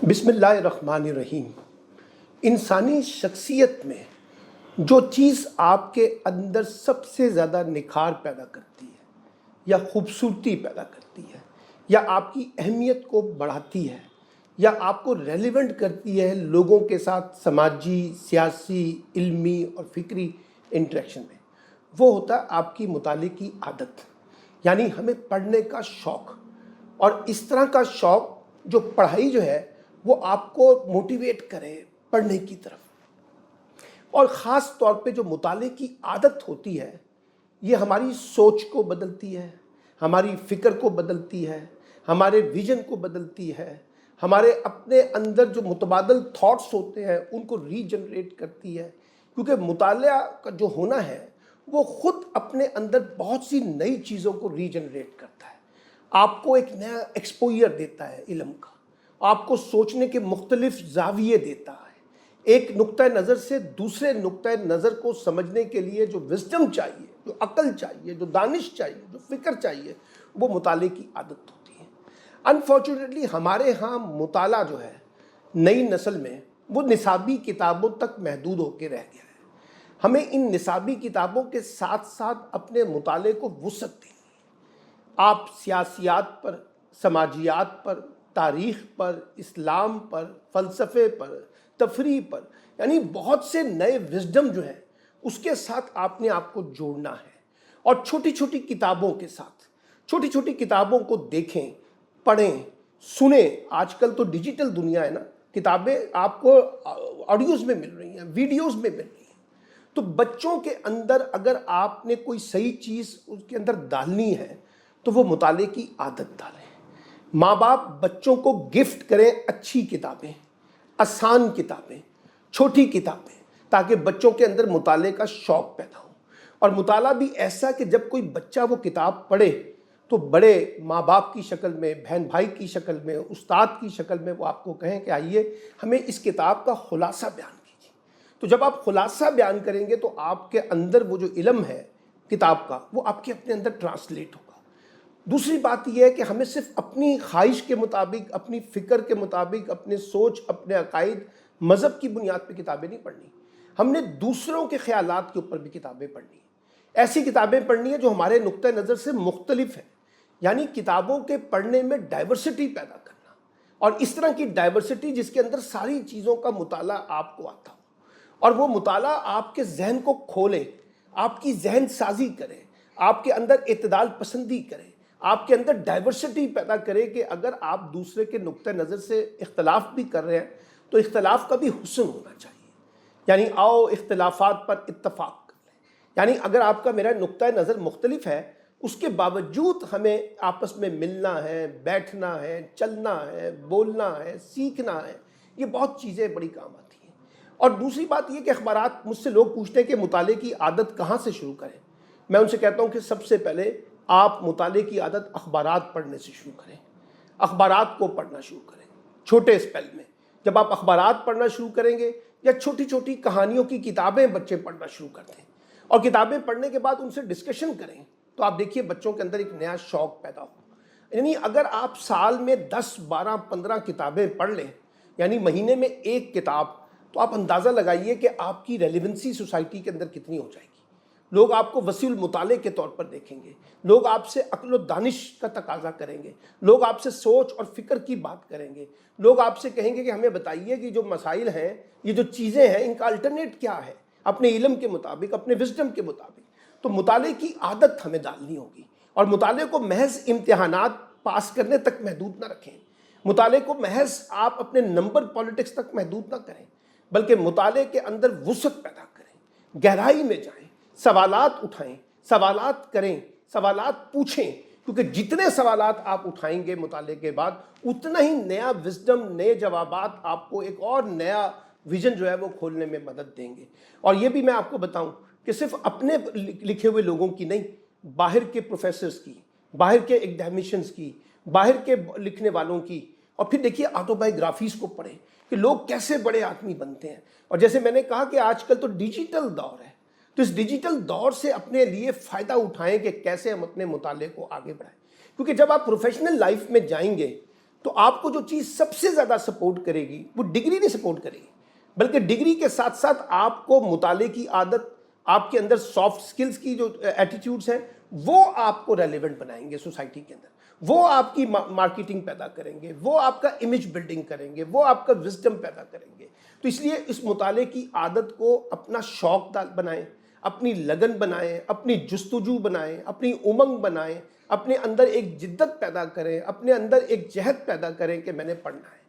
बिस्मिल्लाहिर्रहमानिर्रहीम। इंसानी शख्सियत में जो चीज़ आपके अंदर सबसे ज़्यादा निखार पैदा करती है या ख़ूबसूरती पैदा करती है या आपकी अहमियत को बढ़ाती है या आपको रेलेवेंट करती है लोगों के साथ समाजी, सियासी, इल्मी और फ़िक्री इंटरेक्शन में, वो होता है आपकी मुताले की आदत, यानी हमें पढ़ने का शौक़। और इस तरह का शौक़ जो पढ़ाई जो है वो आपको मोटिवेट करे पढ़ने की तरफ। और ख़ास तौर पे जो मुताले की आदत होती है ये हमारी सोच को बदलती है, हमारी फ़िक्र को बदलती है, हमारे विज़न को बदलती है, हमारे अपने अंदर जो मुतबादल थॉट्स होते हैं उनको रीजनरेट करती है। क्योंकि मुताला का जो होना है वो ख़ुद अपने अंदर बहुत सी नई चीज़ों को रीजनरेट करता है, आपको एक नया एक्सपोजर देता है इल्म का, आपको सोचने के मुख्तलिफ ज़ाविये देता है, एक नुक्ता नज़र से दूसरे नुक्ता नज़र को समझने के लिए जो विज़डम चाहिए, जो अक्ल चाहिए, जो दानिश चाहिए, जो फ़िक्र चाहिए, वो मुताले की आदत होती है। अनफॉर्चुनेटली हमारे यहाँ मुताला जो है नई नस्ल में वो निसाबी किताबों तक महदूद होकर रह गया है। हमें इन निसाबी किताबों के साथ साथ अपने मुताले को वुसअत देनी है। आप सियासियात पर, समाजियात पर, तारीख़ पर, इस्लाम पर, फ़लसफ़े पर, तफरीह पर, यानी बहुत से नए विज़डम जो है उसके साथ आपने आपको जोड़ना है। और छोटी छोटी किताबों के साथ, छोटी छोटी किताबों को देखें, पढ़ें, सुनें। आजकल तो डिजिटल दुनिया है ना, किताबें आपको ऑडियोज़ में मिल रही हैं, वीडियोज़ में मिल रही हैं। तो बच्चों के अंदर अगर आपने कोई सही चीज़ उसके अंदर डालनी है तो वो मुताले की आदत डालें। माँ बाप बच्चों को गिफ्ट करें अच्छी किताबें, आसान किताबें, छोटी किताबें, ताकि बच्चों के अंदर मुताले का शौक़ पैदा हो। और मुताला भी ऐसा कि जब कोई बच्चा वो किताब पढ़े तो बड़े माँ बाप की शक्ल में, बहन भाई की शक्ल में, उस्ताद की शक्ल में वो आपको कहें कि आइए हमें इस किताब का खुलासा बयान कीजिए। तो जब आप खुलासा बयान करेंगे तो आपके अंदर वो जो इल्म है किताब का वो आपके अपने अंदर ट्रांसलेट होगा। दूसरी बात यह है कि हमें सिर्फ अपनी ख्वाहिश के मुताबिक, अपनी फ़िक्र के मुताबिक, अपने सोच, अपने अकायद, मज़हब की बुनियाद पर किताबें नहीं पढ़नी, हमने दूसरों के ख़यालात के ऊपर भी किताबें पढ़नी है। ऐसी किताबें पढ़नी है जो हमारे नुक्ता नज़र से मुख्तलिफ है, यानी किताबों के पढ़ने में डाइवर्सिटी पैदा करना, और इस तरह की डाइवर्सिटी जिसके अंदर सारी चीज़ों का मुताला आपको आता हो, और वो मुताला आपके जहन को खोले, आपकी जहन साजी करे, आपके अंदर इत्तेदाल पसंदी करे, आपके अंदर डाइवर्सिटी पैदा करे कि अगर आप दूसरे के नुक्ता नज़र से इख्तलाफ भी कर रहे हैं तो इख्तलाफ का भी हुस्न होना चाहिए। यानी आओ इख्तलाफात पर इत्तफाक कर लें, यानी अगर आपका मेरा नुक्ता नज़र मुख्तलिफ है उसके बावजूद हमें आपस में मिलना है, बैठना है, चलना है, बोलना है, सीखना है। ये बहुत चीज़ें बड़ी काम आती हैं। और दूसरी बात ये कि अखबारात, मुझसे लोग पूछते हैं कि मुताले की आदत कहाँ से शुरू करें। मैं उनसे कहता हूँ कि सबसे पहले आप मुताले की आदत अखबारात पढ़ने से शुरू करें। अखबारात को पढ़ना शुरू करें छोटे स्पेल में। जब आप अखबारात पढ़ना शुरू करेंगे या छोटी छोटी कहानियों की किताबें बच्चे पढ़ना शुरू कर दें और किताबें पढ़ने के बाद उनसे डिस्कशन करें, तो आप देखिए बच्चों के अंदर एक नया शौक़ पैदा हो। यानी अगर आप साल में 10, 12, 15 किताबें पढ़ लें, यानी महीने में एक किताब, तो आप अंदाज़ा लगाइए कि आपकी रेलिवेंसी सोसाइटी के अंदर कितनी हो जाएगी। लोग आपको वसीउल मुताले के तौर पर देखेंगे, लोग आपसे अक्ल व दानिश का तकाजा करेंगे, लोग आपसे सोच और फ़िक्र की बात करेंगे, लोग आपसे कहेंगे कि हमें बताइए कि जो मसाइल हैं, ये जो चीज़ें हैं, इनका अल्टरनेट क्या है, अपने इल्म के मुताबिक, अपने विज़डम के मुताबिक। तो मुताले की आदत हमें डालनी होगी, और मुताले को महज इम्तिहानात पास करने तक महदूद ना रखें, मुताले को महज आप अपने नंबर पॉलिटिक्स तक महदूद ना करें, बल्कि मुताले के अंदर वुसअत पैदा करें, गहराई में जाएं, सवालात उठाएं, सवालात करें, सवालात पूछें। क्योंकि जितने सवालात आप उठाएंगे मुताले के बाद उतना ही नया विज़डम, नए जवाबात आपको एक और नया विज़न जो है वो खोलने में मदद देंगे। और ये भी मैं आपको बताऊं कि सिर्फ अपने लिखे हुए लोगों की नहीं, बाहर के प्रोफेसर्स की, बाहर के एकेडमिशियंस की, बाहर के लिखने वालों की, और फिर देखिए ऑटोबायोग्राफीज़ को पढ़ें कि लोग कैसे बड़े आदमी बनते हैं। और जैसे मैंने कहा कि आजकल तो डिजिटल दौर है, तो इस डिजिटल दौर से अपने लिए फ़ायदा उठाएं कि कैसे हम अपने मुताले को आगे बढ़ाएं। क्योंकि जब आप प्रोफेशनल लाइफ में जाएंगे तो आपको जो चीज़ सबसे ज़्यादा सपोर्ट करेगी वो डिग्री नहीं सपोर्ट करेगी, बल्कि डिग्री के साथ साथ आपको मुताले की आदत, आपके अंदर सॉफ्ट स्किल्स की जो एटीट्यूड्स हैं वो आपको रेलेवेंट बनाएंगे सोसाइटी के अंदर, वो आपकी मार्केटिंग पैदा करेंगे, वो आपका इमेज बिल्डिंग करेंगे, वो आपका विजडम पैदा करेंगे। तो इसलिए इस मुताले की आदत को अपना शौक बनाएं, अपनी लगन बनाएं, अपनी जुस्तजू बनाएं, अपनी उमंग बनाएं, अपने अंदर एक जिद्दत पैदा करें, अपने अंदर एक जहद पैदा करें कि मैंने पढ़ना है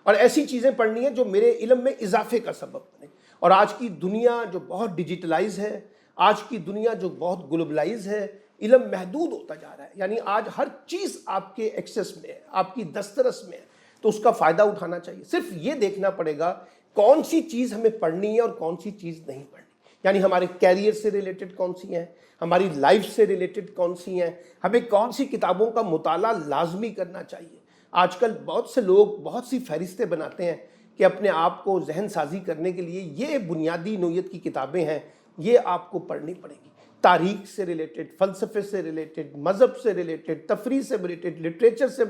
और ऐसी चीज़ें पढ़नी है जो मेरे इल्म में इजाफे का सबब बने। और आज की दुनिया जो बहुत डिजिटलाइज है, आज की दुनिया जो बहुत ग्लोबलाइज है, इल्म महदूद होता जा रहा है, यानी आज हर चीज़ आपके एक्सेस में है, आपकी दस्तरस में है, तो उसका फ़ायदा उठाना चाहिए। सिर्फ ये देखना पड़ेगा कौन सी चीज़ हमें पढ़नी है और कौन सी चीज़ नहीं पढ़नी, यानी हमारे कैरियर से रिलेटेड कौन सी हैं, हमारी लाइफ से रिलेटेड कौन सी हैं, हमें कौन सी किताबों का मुताला लाजमी करना चाहिए। आजकल बहुत से लोग बहुत सी फहरिस्तें बनाते हैं कि अपने आप को जहन साजी करने के लिए ये बुनियादी नोयत की किताबें हैं, ये आपको पढ़नी पड़ेगी। तारीख से रिलेटेड, फ़लसफ़े से रिलेटेड, मज़हब से रिलेटेड, तफरीह से रिलेटेड, लिटरेचर से,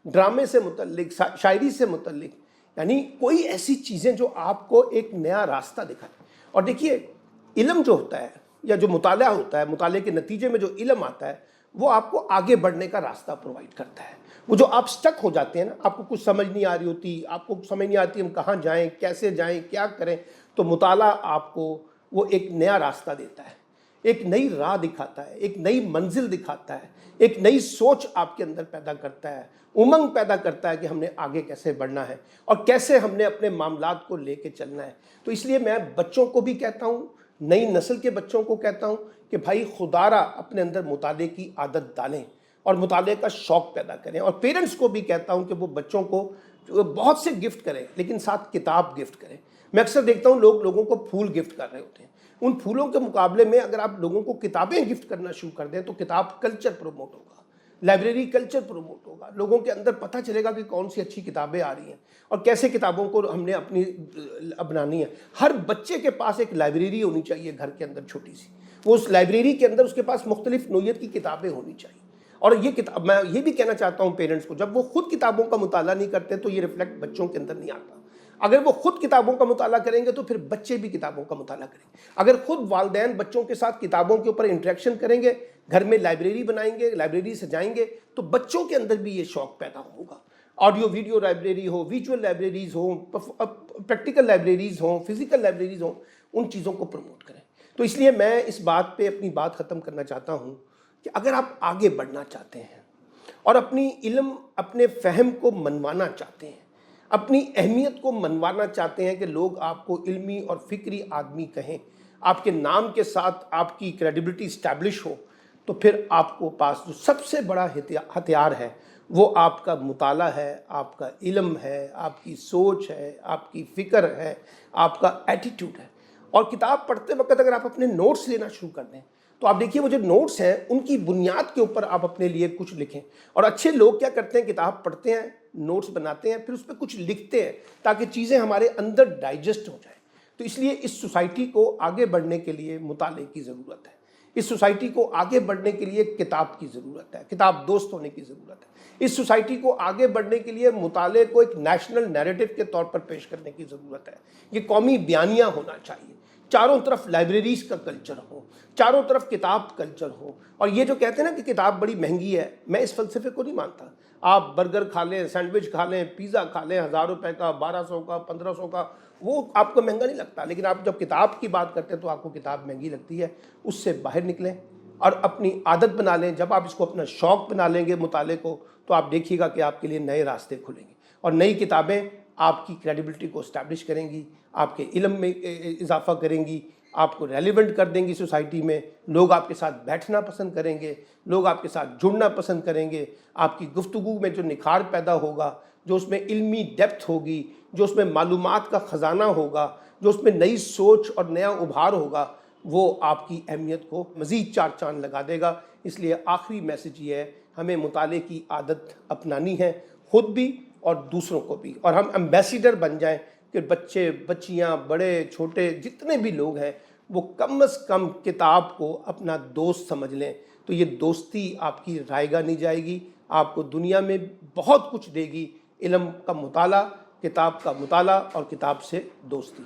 ड्रामे से मुतल्लिक, शायरी से मुतल्लिक, यानी कोई ऐसी चीज़ें जो आपको एक नया रास्ता दिखाएं। और देखिए, इल्म जो होता है या जो मुताला होता है, मुताले के नतीजे में जो इल्म आता है वो आपको आगे बढ़ने का रास्ता प्रोवाइड करता है। वो जो आप स्टक हो जाते हैं ना, आपको कुछ समझ नहीं आ रही होती, आपको समझ नहीं आती हम कहाँ जाएं, कैसे जाएं, क्या करें, तो मुताला आपको वो एक नया रास्ता देता है, एक नई राह दिखाता है, एक नई मंजिल दिखाता है, एक नई सोच आपके अंदर पैदा करता है, उमंग पैदा करता है कि हमने आगे कैसे बढ़ना है और कैसे हमने अपने मामलात को लेके चलना है। तो इसलिए मैं बच्चों को भी कहता हूँ, नई नस्ल के बच्चों को कहता हूँ कि भाई खुदारा अपने अंदर मुताले की आदत डालें और मुताले का शौक़ पैदा करें। और पेरेंट्स को भी कहता हूँ कि वो बच्चों को बहुत से गिफ्ट करें, लेकिन साथ किताब गिफ्ट करें। मैं अक्सर देखता हूँ लोगों को फूल गिफ्ट कर रहे होते हैं, उन फूलों के मुकाबले में अगर आप लोगों को किताबें गिफ्ट करना शुरू कर दें तो किताब कल्चर प्रमोट होगा, लाइब्रेरी कल्चर प्रमोट होगा, लोगों के अंदर पता चलेगा कि कौन सी अच्छी किताबें आ रही हैं और कैसे किताबों को हमने अपनी अपनानी है। हर बच्चे के पास एक लाइब्रेरी होनी चाहिए घर के अंदर छोटी सी, वो उस लाइब्रेरी के अंदर उसके पास मुख्तलिफ नोयत की किताबें होनी चाहिए। और ये किताब, मैं ये भी कहना चाहता हूँ पेरेंट्स को, जब वो खुद किताबों का मुताला नहीं करते तो ये रिफ्लेक्ट बच्चों के अंदर नहीं आता। अगर वो खुद किताबों का मुताला करेंगे तो फिर बच्चे भी किताबों का मुताला करेंगे। अगर खुद वालिदैन बच्चों के साथ किताबों के ऊपर इंटरेक्शन करेंगे, घर में लाइब्रेरी बनाएंगे, लाइब्रेरी सजाएंगे, तो बच्चों के अंदर भी ये शौक़ पैदा होगा। ऑडियो वीडियो लाइब्रेरी हो, विजुअल लाइब्रेरीज़ हो, प्रैक्टिकल लाइब्रेरीज़ हो, फिजिकल लाइब्रेरीज़ हो, उन चीज़ों को प्रमोट करें। तो इसलिए मैं इस बात पे अपनी बात ख़त्म करना चाहता हूँ कि अगर आप आगे बढ़ना चाहते हैं और अपनी इल्म, अपने फ़हम को मनवाना चाहते हैं, अपनी अहमियत को मनवाना चाहते हैं कि लोग आपको इल्मी और फ़िक्री आदमी कहें, आपके नाम के साथ आपकी क्रेडिबिलिटी इस्टेब्लिश हो, तो फिर आपको पास जो सबसे बड़ा हथियार है वो आपका मुताला है, आपका इल्म है, आपकी सोच है, आपकी फ़िक्र है, आपका एटीट्यूड है। और किताब पढ़ते वक्त अगर आप अपने नोट्स लेना शुरू कर दें तो आप देखिए वो जो नोट्स हैं उनकी बुनियाद के ऊपर आप अपने लिए कुछ लिखें। और अच्छे लोग क्या करते हैं, किताब पढ़ते हैं, नोट्स बनाते हैं, फिर उस पर कुछ लिखते हैं ताकि चीज़ें हमारे अंदर डाइजेस्ट हो जाए। तो इसलिए इस सोसाइटी को आगे बढ़ने के लिए मुताले की ज़रूरत है, इस सोसाइटी को आगे बढ़ने के लिए किताब की ज़रूरत है, किताब दोस्त होने की ज़रूरत है। इस सोसाइटी को आगे बढ़ने के लिए मुताले को एक नेशनल नैरेटिव के तौर पर पेश करने की ज़रूरत है। ये कौमी बयानिया होना चाहिए, चारों तरफ लाइब्रेरीज़ का कल्चर हो, चारों तरफ किताब कल्चर हो। और ये जो कहते हैं ना कि किताब बड़ी महंगी है, मैं इस फ़लसफ़े को नहीं मानता। आप बर्गर खा लें, सैंडविच खा लें, पिज़्ज़ा खा लें, 1000 रुपये का, 1200 का, 1500 का, वो आपको महंगा नहीं लगता। लेकिन आप जब किताब की बात करते हैं तो आपको किताब महंगी लगती है। उससे बाहर निकलें और अपनी आदत बना लें। जब आप इसको अपना शौक़ बना लेंगे मुताले को, तो आप देखिएगा कि आपके लिए नए रास्ते खुलेंगे और नई किताबें आपकी क्रेडिबिलिटी को इस्टेब्लिश करेंगी, आपके इल्म में इजाफा करेंगी, आपको रेलिवेंट कर देंगी सोसाइटी में। लोग आपके साथ बैठना पसंद करेंगे, लोग आपके साथ जुड़ना पसंद करेंगे। आपकी गुफ्तगू में जो निखार पैदा होगा, जो उसमें इल्मी डेप्थ होगी, जो उसमें मालूमात का ख़जाना होगा, जो उसमें नई सोच और नया उभार होगा, वो आपकी अहमियत को मज़ीद चार चांद लगा देगा। इसलिए आखिरी मैसेज ये है, हमें मुताले की आदत अपनानी है, ख़ुद भी और दूसरों को भी, और हम एम्बेसडर बन जाएं कि बच्चे, बच्चियां, बड़े छोटे जितने भी लोग हैं वो कम से कम किताब को अपना दोस्त समझ लें। तो ये दोस्ती आपकी रायगा नहीं जाएगी, आपको दुनिया में बहुत कुछ देगी, علم کا مطالعہ، کتاب کا مطالعہ اور کتاب سے دوستی۔